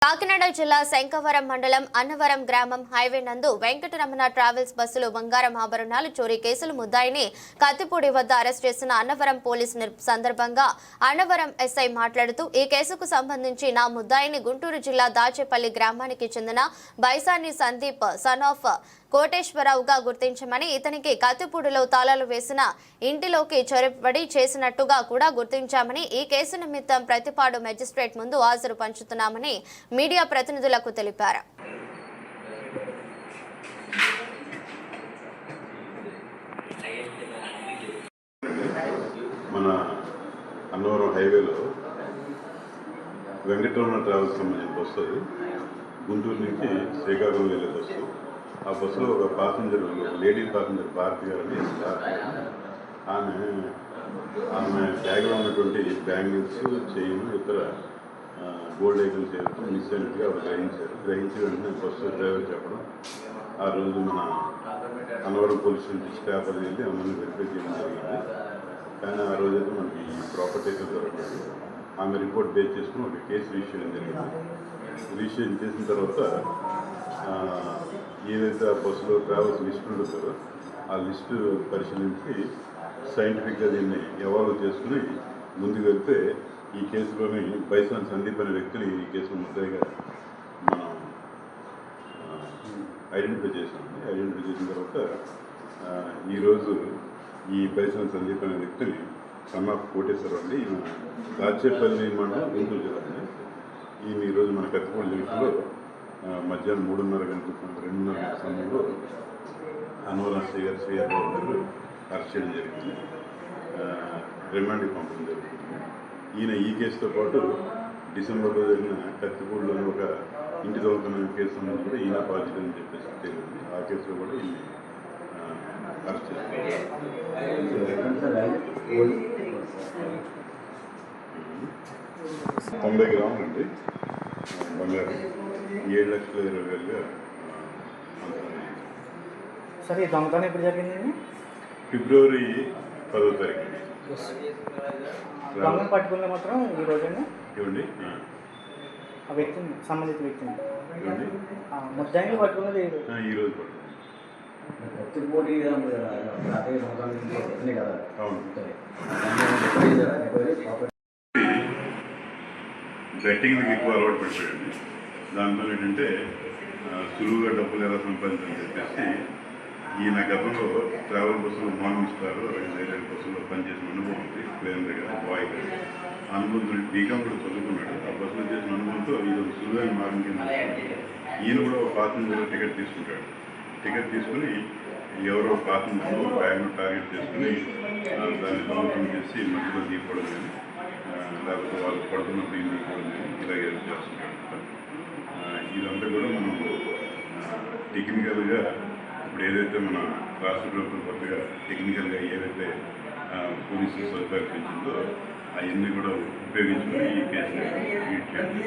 కాకినాడ జిల్లా శంకవరం మండలం అన్నవరం గ్రామం హైవే నందు వెంకటరమణ ట్రావెల్స్ బస్సులో బంగారం ఆభరణాలు చోరీ కేసులు ముద్దాయిని కత్తిపూడి వద్ద అరెస్ట్ చేసిన అన్నవరం పోలీసు సందర్భంగా అన్నవరం ఎస్ఐ మాట్లాడుతూ ఈ కేసుకు సంబంధించి నా ముద్దాయిని గుంటూరు జిల్లా దాచేపల్లి గ్రామానికి చెందిన బైసాని సందీప్ సన్ ఆఫ్ కోటేశ్వరరావుగా గుర్తించమని ఇతనికి కత్తిపూడిలో తాళాలు వేసిన ఇంటిలోకి చొరబడి చేసినట్టుగా కూడా గుర్తించామని ఈ కేసు నిమిత్తం ప్రతిపాడు మెజిస్ట్రేట్ ముందు హాజరు పంచుతున్నామని మీడియా ప్రతినిధులకు తెలిపారు. మన అన్నవరం హైవేలో వెంకటరమణ ట్రావెల్స్ సంబంధించిన బస్సు గుంటూరు నుంచి శ్రీకాకుళం వెళ్ళే బస్సు. ఆ బస్సులో ఒక పాసింజర్, లేడీ పాసింజర్ భారతి గారని ఆమె బ్యాగ్లో ఉన్నటువంటి బ్యాంగిల్స్, చైన్, ఇతర గోల్డ్ ఐటమ్స్ ఏదైతే మిస్ అయినట్టుగా ఆవిడ గ్రహించి వెంటనే బస్సు డ్రైవర్ చెప్పడం, ఆ రోజు మన అన్నవరం పోలీస్ నుంచి స్టాఫ్ అది వెళ్ళి అమ్మని వెరిఫై చేయడం జరిగింది. కానీ ఆ రోజైతే మనకి ఈ ప్రాపర్టీ అయితే దొరకలేదు. ఆమె రిపోర్ట్ బేస్ చేసుకుని ఒక కేసు రిజిస్టర్ చేయడం జరిగింది. రిజిస్ట్రేషన్ చేసిన తర్వాత ఏదైతే ఆ బస్సులో ట్రావెల్స్ లిస్ట్ ఉంటుందో ఆ లిస్టు పరిశీలించి సైంటిఫిక్గా దీన్ని ఎవాల్వ్ చేసుకుని ముందుకు వెళ్తే ఈ కేసులోని బైసాన్ సందీప్ అనే వ్యక్తిని ఈ కేసులో ముద్దాయిగా మనం ఐడెంటిఫై చేసామండి. ఐడెంటిఫై చేసిన తర్వాత ఈరోజు ఈ బైసాన్ సందీప్ అనే వ్యక్తిని సన్ ఆఫ్ కోటేశ్వరరావు అండి, ఈయన దాచేపల్లి మండలం గుంటూరు జిల్లా అండి. ఈయన ఈరోజు మన కత్తిపూడి జంక్షన్లో మధ్యాహ్నం 3:30 గంటల 2:30 గంటల సమయంలో అన్నవరం శ్రీగారు గారు అరెస్ట్ చేయడం జరిగింది. రిమాండ్కి పంపడం జరుగుతుంది. ఈయన ఈ కేసుతో పాటు డిసెంబర్లో జరిగిన కత్తిపూడిలోని ఒక ఇంటి దొంగతనం కేసు సంబంధించి కూడా ఈయన బాధ్యత అని చెప్పేసి తెలిసింది. ఆ కేసులో కూడా ఈయన అరెస్ట్ చేస్తారు. 90 గ్రాములు అండి బంగారం, 7,20,000గా. సరే, ఈ దొంగతనం ఎప్పుడు జరిగిందండి? ఫిబ్రవరి 10వ తారీఖు. దొంగను పట్టుకుంది మాత్రం ఈ రోజండి. ఇవ్వండి. ఆ వ్యక్తిని, సంబంధిత వ్యక్తిని ఇవ్వండి. ముద్దాయిని పట్టుకున్నది ఈరోజు పట్టుకుంది. బెట్టింగ్కి ఎక్కువ అలవాటు పెట్టాడండి. దాంతో ఏంటంటే సులువుగా డబ్బులు ఎలా సంపాదించాలని చెప్పేసి ఈయన గతంలో ట్రావెల్ బస్సులో మార్నింగ్ స్టార్ రైల్వే బస్సులో పనిచేసిన అనుభవం ఉంది. ప్లేన్ దగ్గర బాయ్ గారు అనుభవంతో బీకాం కూడా చదువుకున్నాడు. ఆ బస్సులో చేసిన అనుభవంతో ఇది సులువైన మార్గం కింద ఈయన కూడా ఒక పాసింజర్ టికెట్ తీసుకుంటాడు. టికెట్ తీసుకుని ఎవరో పాసింజర్ బ్యాగ్ను టార్గెట్ చేసుకుని దాన్ని దొంగతనం చేసి మధ్యలో తీయకపోవడం కానీ, లేకపోతే వాళ్ళు పడుతున్నప్పుడు ఏం తీయకపోవడం కానీ ఇలాగే చేస్తుంటాడు. ఇదంతా కూడా మనం టెక్నికల్గా ఇప్పుడు ఏదైతే మన రాష్ట్ర ప్రభుత్వం కొత్తగా టెక్నికల్గా ఏవైతే పోలీసు సదుపాయాలు పెంచిందో అవన్నీ కూడా ఉపయోగించుకొని ఈ కేసుని ట్రీట్ చేయాలి.